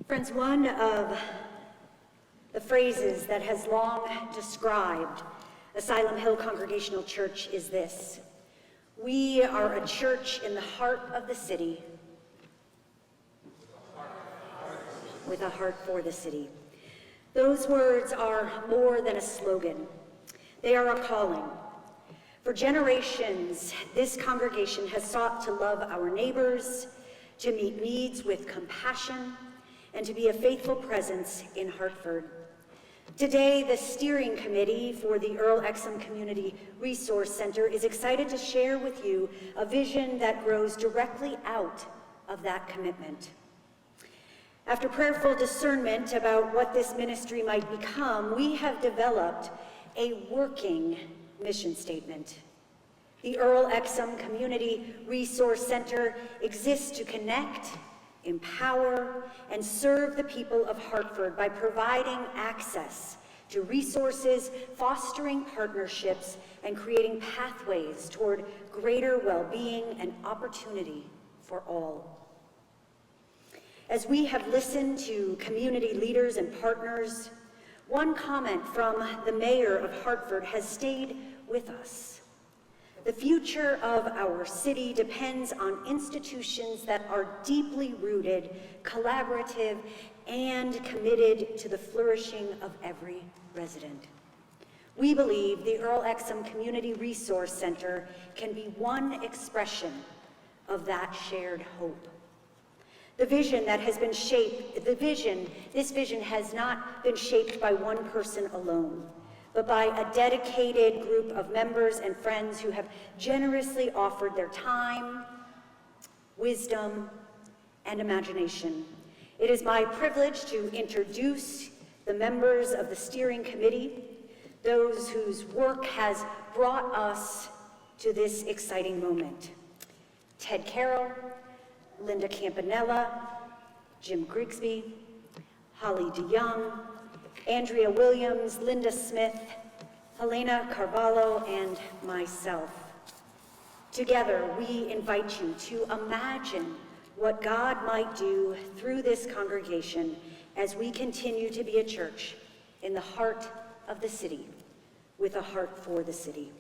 Friends, one of the phrases that has long described Asylum Hill Congregational Church is this: we are a church in the heart of the city with a heart for the city. Those words are more than a slogan. They are a calling. For generations, this congregation has sought to love our neighbors, to meet needs with compassion, and to be a faithful presence in Hartford. Today, the steering committee for the Earl Exum Community Resource Center is excited to share with you a vision that grows directly out of that commitment. After prayerful discernment about what this ministry might become, we have developed a working mission statement. The Earl Exum Community Resource Center exists to connect, empower, and serve the people of Hartford by providing access to resources, fostering partnerships, and creating pathways toward greater well-being and opportunity for all. As we have listened to community leaders and partners, one comment from the mayor of Hartford has stayed with us. The future of our city depends on institutions that are deeply rooted, collaborative, and committed to the flourishing of every resident. We believe the Earl Exum Community Resource Center can be one expression of that shared hope. This vision has not been shaped by one person alone, but by a dedicated group of members and friends who have generously offered their time, wisdom, and imagination. It is my privilege to introduce the members of the steering committee, those whose work has brought us to this exciting moment. Ted Carroll, Linda Campanella, Jim Grigsby, Holly DeYoung, Andrea Williams, Linda Smith, Helena Carvalho, and myself. Together, we invite you to imagine what God might do through this congregation as we continue to be a church in the heart of the city, with a heart for the city.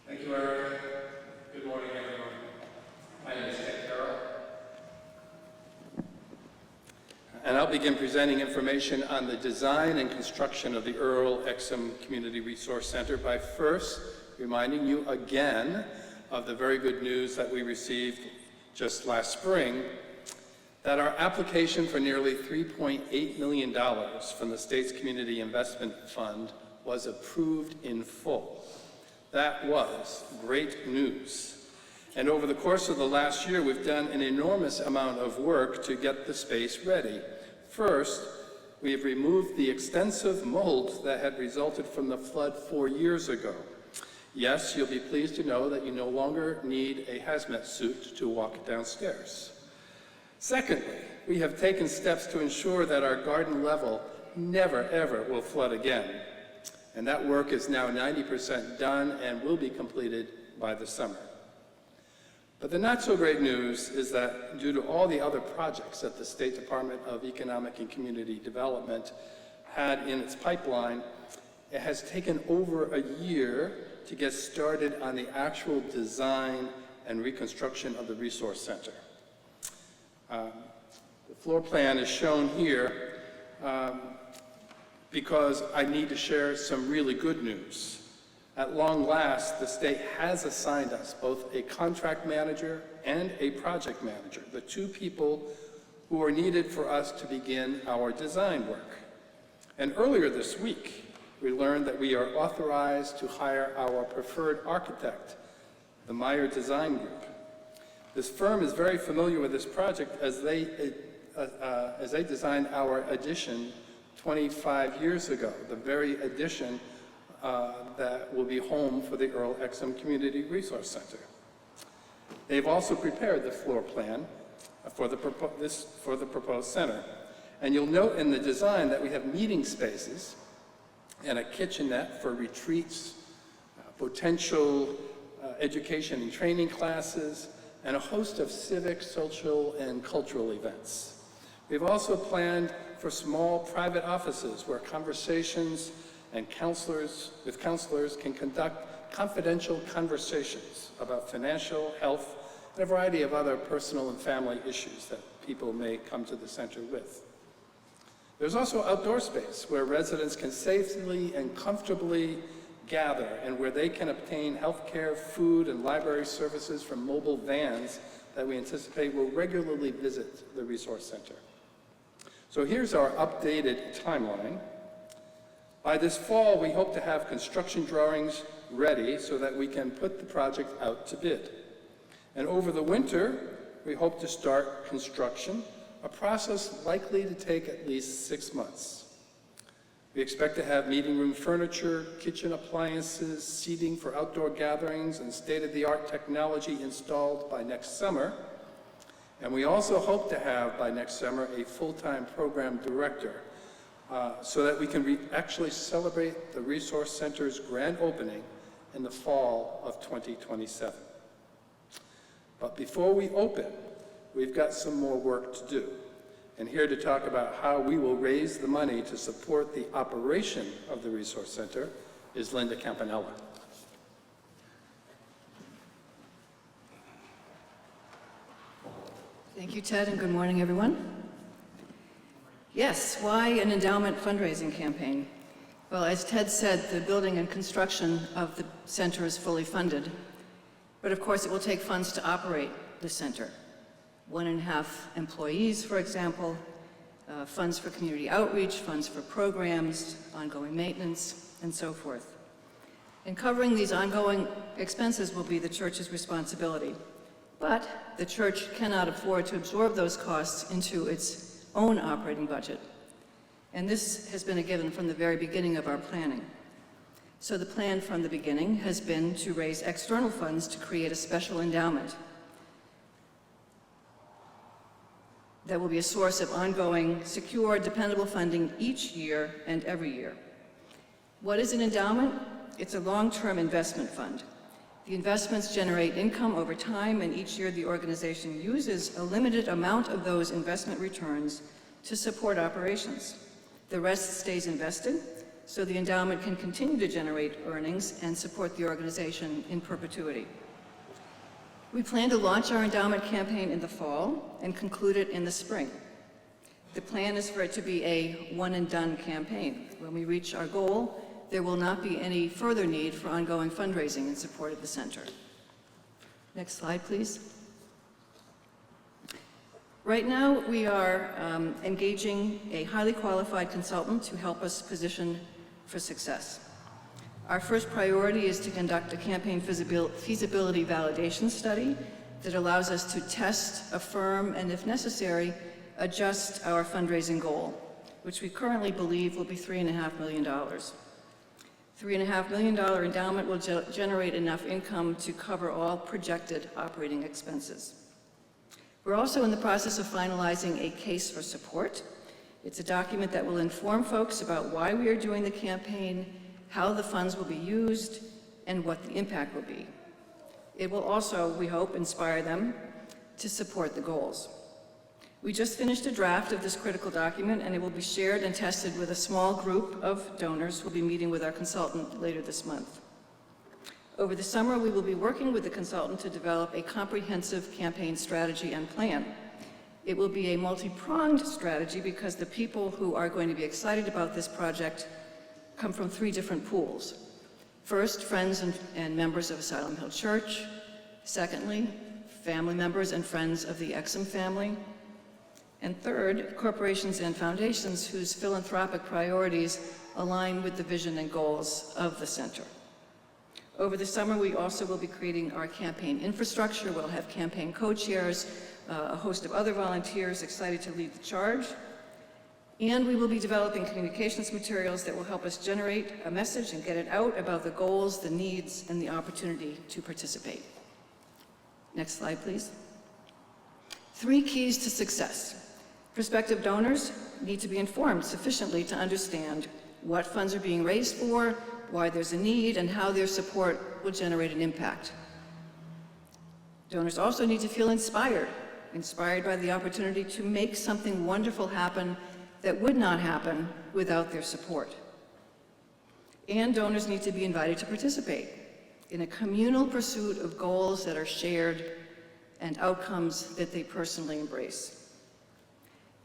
Thank you, Eric. Good morning, everyone. My name is Ted Carroll. And I'll begin presenting information on the design and construction of the Earl Exum Community Resource Center by first reminding you again of the very good news that we received just last spring, that our application for nearly $3.8 million from the state's Community Investment Fund was approved in full. That was great news. And over the course of the last year, we've done an enormous amount of work to get the space ready. First, we have removed the extensive mold that had resulted from the flood 4 years ago. Yes, you'll be pleased to know that you no longer need a hazmat suit to walk downstairs. Secondly, we have taken steps to ensure that our garden level never, ever will flood again. And that work is now 90% done and will be completed by the summer. But the not so great news is that due to all the other projects that the State Department of Economic and Community Development had in its pipeline, it has taken over a year to get started on the actual design and reconstruction of the resource center. The floor plan is shown here because I need to share some really good news. At long last, the state has assigned us both a contract manager and a project manager, the two people who are needed for us to begin our design work. And earlier this week, we learned that we are authorized to hire our preferred architect, the Meyer Design Group. This firm is very familiar with this project as they designed our addition 25 years ago, the very addition that will be home for the Earl Exum Community Resource Center. They've also prepared the floor plan for the proposed center. And you'll note in the design that we have meeting spaces and a kitchenette for retreats, potential education and training classes, and a host of civic, social, and cultural events. We've also planned for small private offices where conversations and counselors can conduct confidential conversations about financial, health, and a variety of other personal and family issues that people may come to the center with. There's also outdoor space where residents can safely and comfortably gather and where they can obtain healthcare, food, and library services from mobile vans that we anticipate will regularly visit the Resource Center. So here's our updated timeline. By this fall, we hope to have construction drawings ready so that we can put the project out to bid. And over the winter, we hope to start construction, a process likely to take at least 6 months. We expect to have meeting room furniture, kitchen appliances, seating for outdoor gatherings, and state-of-the-art technology installed by next summer. And we also hope to have by next summer a full-time program director so that we can actually celebrate the Resource Center's grand opening in the fall of 2027. But before we open, we've got some more work to do. And here to talk about how we will raise the money to support the operation of the Resource Center is Linda Campanella. Thank you, Ted, and good morning, everyone. Yes, why an endowment fundraising campaign? Well, as Ted said, the building and construction of the center is fully funded, but of course it will take funds to operate the center. 1.5 employees, for example, funds for community outreach, funds for programs, ongoing maintenance, and so forth. And covering these ongoing expenses will be the church's responsibility. But the church cannot afford to absorb those costs into its own operating budget. And this has been a given from the very beginning of our planning. So the plan from the beginning has been to raise external funds to create a special endowment that will be a source of ongoing, secure, dependable funding each year and every year. What is an endowment? It's a long-term investment fund. The investments generate income over time, and each year the organization uses a limited amount of those investment returns to support operations. The rest stays invested, so the endowment can continue to generate earnings and support the organization in perpetuity. We plan to launch our endowment campaign in the fall and conclude it in the spring. The plan is for it to be a one-and-done campaign. When we reach our goal, there will not be any further need for ongoing fundraising in support of the center. Next slide, please. Right now, we are engaging a highly qualified consultant to help us position for success. Our first priority is to conduct a campaign feasibility validation study that allows us to test, affirm, and if necessary, adjust our fundraising goal, which we currently believe will be $3.5 million. $3.5 million endowment will generate enough income to cover all projected operating expenses. We're also in the process of finalizing a case for support. It's a document that will inform folks about why we are doing the campaign, how the funds will be used, and what the impact will be. It will also, we hope, inspire them to support the goals. We just finished a draft of this critical document, and it will be shared and tested with a small group of donors who will be meeting with our consultant later this month. Over the summer, we will be working with the consultant to develop a comprehensive campaign strategy and plan. It will be a multi-pronged strategy because the people who are going to be excited about this project come from 3 different pools. First, friends and members of Asylum Hill Church. Secondly, family members and friends of the Exum family. And third, corporations and foundations whose philanthropic priorities align with the vision and goals of the center. Over the summer, we also will be creating our campaign infrastructure. We'll have campaign co-chairs, a host of other volunteers excited to lead the charge. And we will be developing communications materials that will help us generate a message and get it out about the goals, the needs, and the opportunity to participate. Next slide, please. 3 keys to success. Prospective donors need to be informed sufficiently to understand what funds are being raised for, why there's a need, and how their support will generate an impact. Donors also need to feel inspired by the opportunity to make something wonderful happen that would not happen without their support. And donors need to be invited to participate in a communal pursuit of goals that are shared and outcomes that they personally embrace.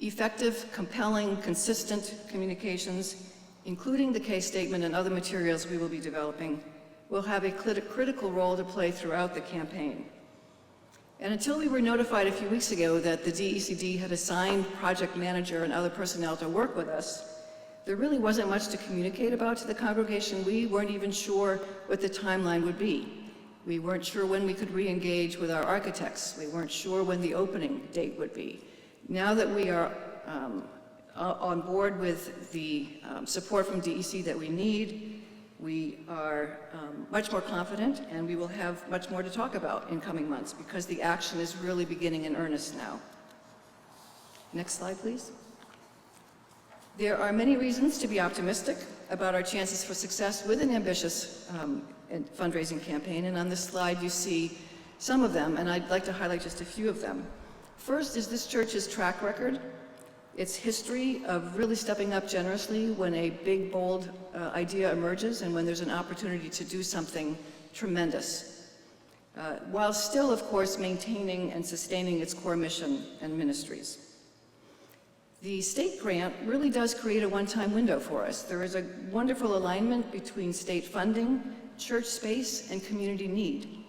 Effective, compelling, consistent communications, including the case statement and other materials we will be developing, will have a critical role to play throughout the campaign. And until we were notified a few weeks ago that the DECD had assigned project manager and other personnel to work with us, there really wasn't much to communicate about to the congregation. We weren't even sure what the timeline would be. We weren't sure when we could re-engage with our architects. We weren't sure when the opening date would be. Now that we are on board with the support from DEC that we need, we are much more confident, and we will have much more to talk about in coming months because the action is really beginning in earnest now. Next slide, please. There are many reasons to be optimistic about our chances for success with an ambitious fundraising campaign, and on this slide you see some of them, and I'd like to highlight just a few of them. First is this church's track record, its history of really stepping up generously when a big, bold idea emerges and when there's an opportunity to do something tremendous, while still, of course, maintaining and sustaining its core mission and ministries. The state grant really does create a one-time window for us. There is a wonderful alignment between state funding, church space, and community need.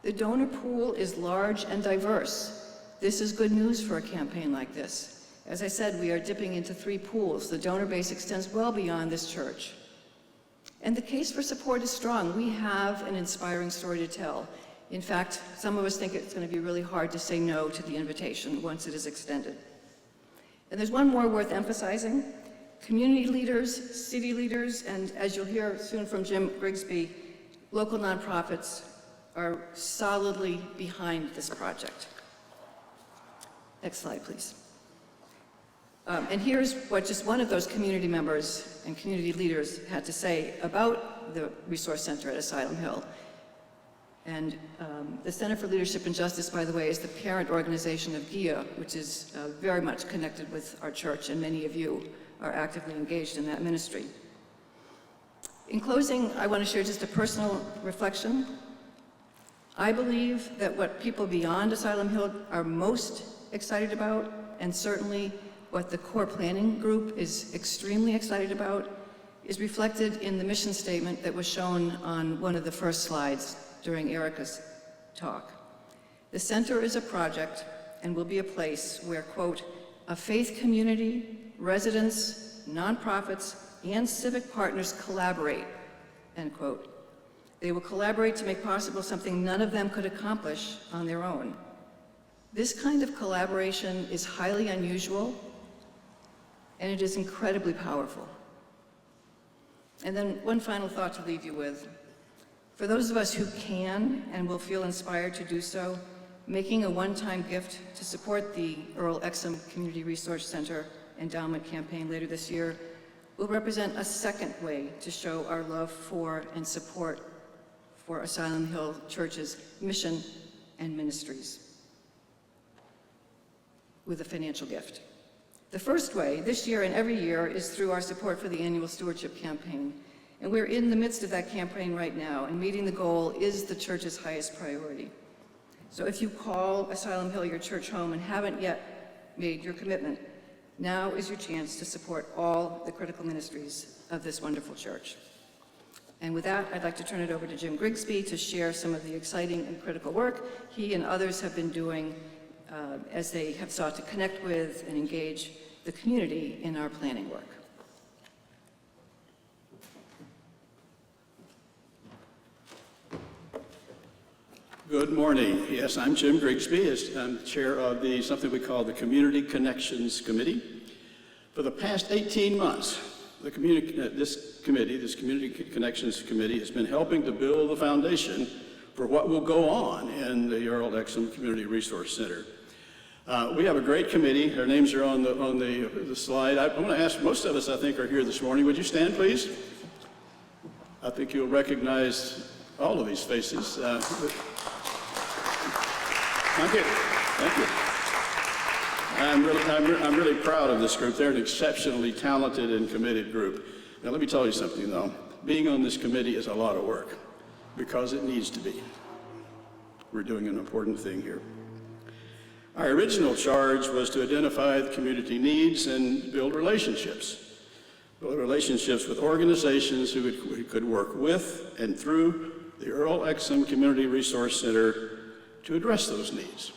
The donor pool is large and diverse. This is good news for a campaign like this. As I said, we are dipping into 3 pools. The donor base extends well beyond this church. And the case for support is strong. We have an inspiring story to tell. In fact, some of us think it's going to be really hard to say no to the invitation once it is extended. And there's one more worth emphasizing. Community leaders, city leaders, and as you'll hear soon from Jim Grigsby, local nonprofits are solidly behind this project. Next slide, please. And here's what just one of those community members and community leaders had to say about the Resource Center at Asylum Hill. And the Center for Leadership and Justice, by the way, is the parent organization of GIA, which is very much connected with our church, and many of you are actively engaged in that ministry. In closing, I want to share just a personal reflection. I believe that what people beyond Asylum Hill are most excited about, and certainly what the core planning group is extremely excited about, is reflected in the mission statement that was shown on one of the first slides during Erica's talk. The center is a project and will be a place where, quote, a faith community, residents, nonprofits, and civic partners collaborate, end quote. They will collaborate to make possible something none of them could accomplish on their own. This kind of collaboration is highly unusual, and it is incredibly powerful. And then one final thought to leave you with. For those of us who can and will feel inspired to do so, making a one-time gift to support the Earl Exum Community Resource Center endowment campaign later this year will represent a second way to show our love for and support for Asylum Hill Church's mission and ministries with a financial gift. The first way, this year and every year, is through our support for the annual stewardship campaign. And we're in the midst of that campaign right now, and meeting the goal is the church's highest priority. So if you call Asylum Hill your church home and haven't yet made your commitment, now is your chance to support all the critical ministries of this wonderful church. And with that, I'd like to turn it over to Jim Grigsby to share some of the exciting and critical work he and others have been doing as they have sought to connect with and engage the community in our planning work. Good morning. Yes, I'm Jim Grigsby. I'm chair of something we call the Community Connections Committee. For the past 18 months, this Community Connections Committee has been helping to build the foundation for what will go on in the Earl Exum Community Resource Center. We have a great committee. Their names are on the slide. I want to ask, most of us, I think, are here this morning. Would you stand, please? I think you'll recognize all of these faces. Thank you. Thank you. I'm really proud of this group. They're an exceptionally talented and committed group. Now, let me tell you something, though. Being on this committee is a lot of work because it needs to be. We're doing an important thing here. Our original charge was to identify the community needs and build relationships. Build relationships with organizations who could work with and through the Earl Exum Community Resource Center to address those needs.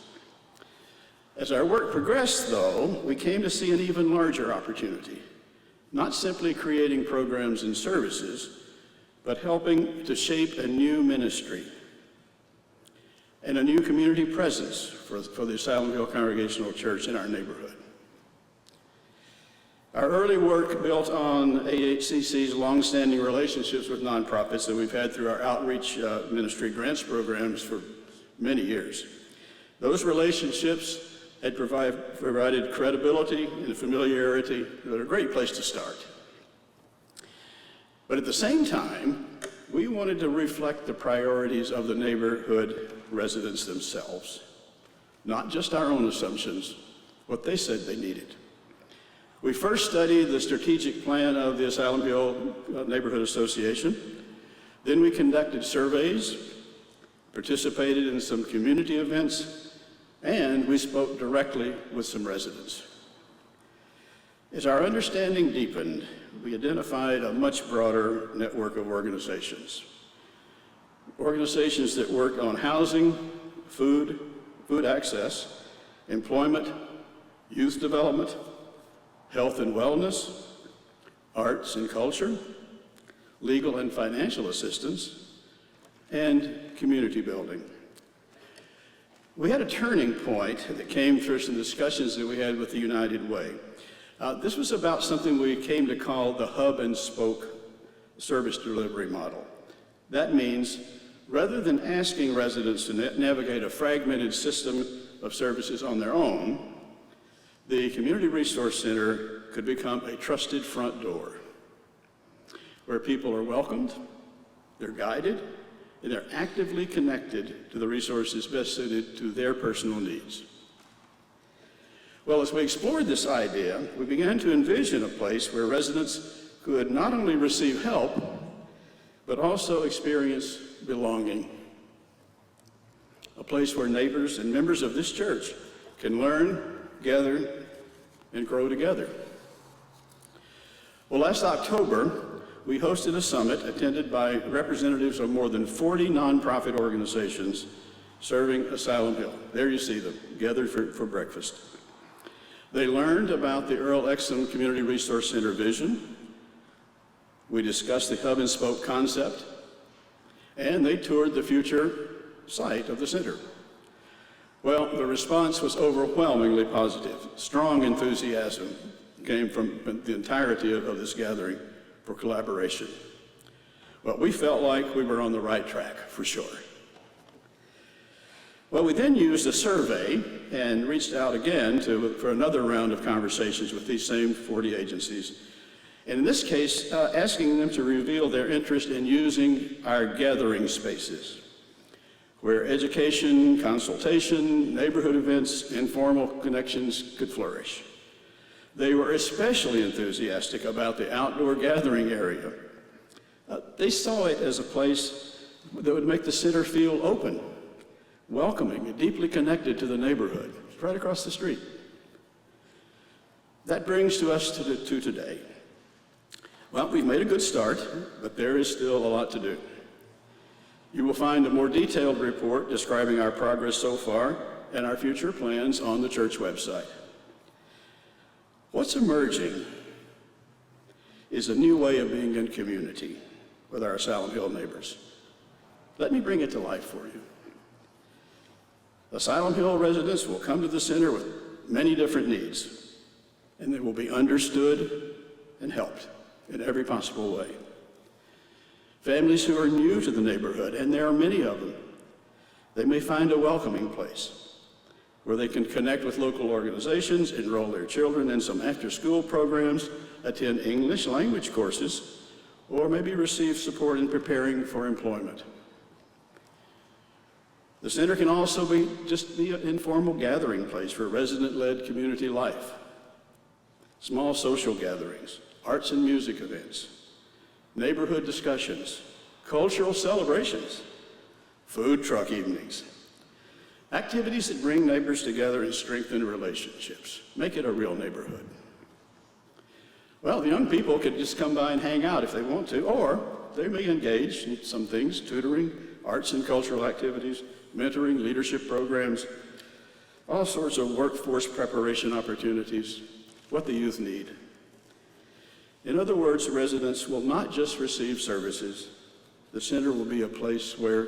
As our work progressed, though, we came to see an even larger opportunity, not simply creating programs and services, but helping to shape a new ministry and a new community presence for the Asylum Hill Congregational Church in our neighborhood. Our early work built on AHCC's longstanding relationships with nonprofits that we've had through our outreach ministry grants programs for many years. Those relationships had provided credibility and familiarity that are a great place to start. But at the same time, we wanted to reflect the priorities of the neighborhood residents themselves, not just our own assumptions, what they said they needed. We first studied the strategic plan of the Asylum Hill Neighborhood Association. Then we conducted surveys, participated in some community events, and we spoke directly with some residents. As our understanding deepened, we identified a much broader network of organizations. Organizations that work on housing, food access, employment, youth development, health and wellness, arts and culture, legal and financial assistance, and community building. We had a turning point that came through some discussions that we had with the United Way. This was about something we came to call the hub and spoke service delivery model. That means rather than asking residents to navigate a fragmented system of services on their own, the Community Resource Center could become a trusted front door where people are welcomed, they're guided, and they're actively connected to the resources best suited to their personal needs. Well, as we explored this idea, we began to envision a place where residents could not only receive help, but also experience belonging. A place where neighbors and members of this church can learn, gather, and grow together. Well, last October, we hosted a summit attended by representatives of more than 40 nonprofit organizations serving Asylum Hill. There you see them, gathered for breakfast. They learned about the Earl Exum Community Resource Center vision. We discussed the hub and spoke concept, and they toured the future site of the center. Well, the response was overwhelmingly positive. Strong enthusiasm came from the entirety of this gathering for collaboration. Well, we felt like we were on the right track, for sure. Well, we then used a survey and reached out again for another round of conversations with these same 40 agencies. And in this case, asking them to reveal their interest in using our gathering spaces, where education, consultation, neighborhood events, informal connections could flourish. They were especially enthusiastic about the outdoor gathering area. They saw it as a place that would make the center feel open, welcoming, and deeply connected to the neighborhood. It's right across the street. That brings us to today. Well, we've made a good start, but there is still a lot to do. You will find a more detailed report describing our progress so far and our future plans on the church website. What's emerging is a new way of being in community with our Asylum Hill neighbors. Let me bring it to life for you. Asylum Hill residents will come to the center with many different needs, and they will be understood and helped in every possible way. Families who are new to the neighborhood, and there are many of them, they may find a welcoming place where they can connect with local organizations, enroll their children in some after-school programs, attend English language courses, or maybe receive support in preparing for employment. The center can also be an informal gathering place for resident-led community life, small social gatherings, arts and music events, neighborhood discussions, cultural celebrations, food truck evenings, activities that bring neighbors together and strengthen relationships, make it a real neighborhood. Well, the young people could just come by and hang out if they want to, or they may engage in some things, tutoring, arts and cultural activities, mentoring, leadership programs, all sorts of workforce preparation opportunities, what the youth need. In other words, residents will not just receive services, the center will be a place where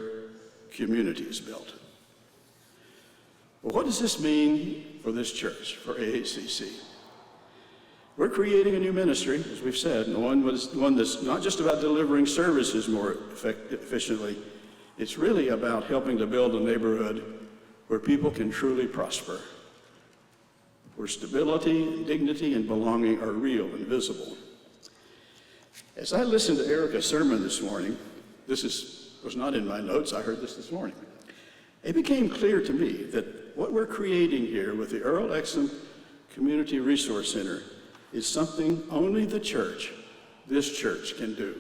community is built. Well, what does this mean for this church, for AHCC? We're creating a new ministry, as we've said, and one that's not just about delivering services more efficiently. It's really about helping to build a neighborhood where people can truly prosper, where stability, and dignity, and belonging are real and visible. As I listened to Erica's sermon this morning, was not in my notes, I heard this morning. It became clear to me that what we're creating here with the Earl Exum Community Resource Center is something only the church, this church, can do.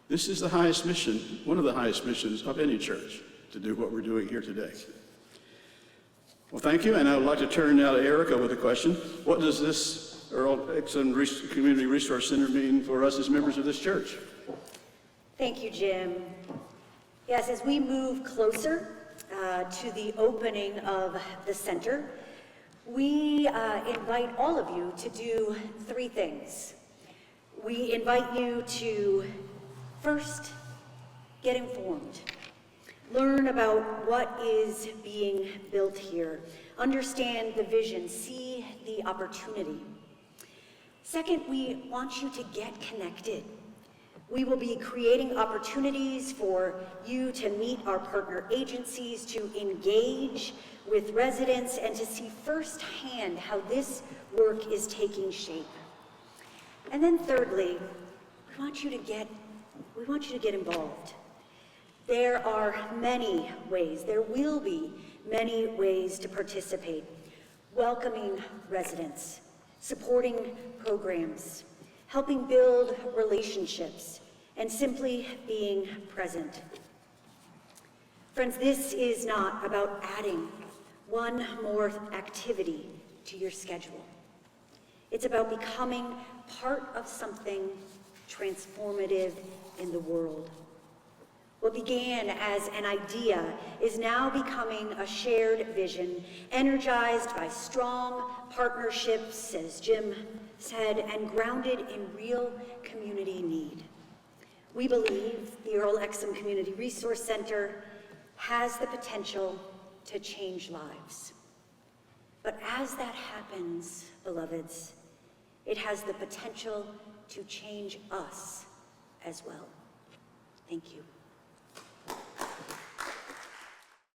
This is the highest mission, one of the highest missions of any church, to do what we're doing here today. Well, thank you, and I would like to turn now to Erica with a question. What does this Earl Exum Community Resource Center mean for us as members of this church? Thank you, Jim. Yes, as we move closer to the opening of the center, we invite all of you to do three things. We invite you to first get informed, learn about what is being built here, understand the vision, see the opportunity. Second, we want you to get connected. We will be creating opportunities for you to meet our partner agencies, to engage with residents, and to see firsthand how this work is taking shape. And then thirdly, we want you to get involved. There are many ways, there will be many ways to participate. Welcoming residents, supporting programs, helping build relationships, and simply being present. Friends, this is not about adding one more activity to your schedule. It's about becoming part of something transformative in the world. What began as an idea is now becoming a shared vision, energized by strong partnerships, as Jim said, and grounded in real community need. We believe the Earl Exum Community Resource Center has the potential to change lives. But as that happens, beloveds, it has the potential to change us as well. Thank you.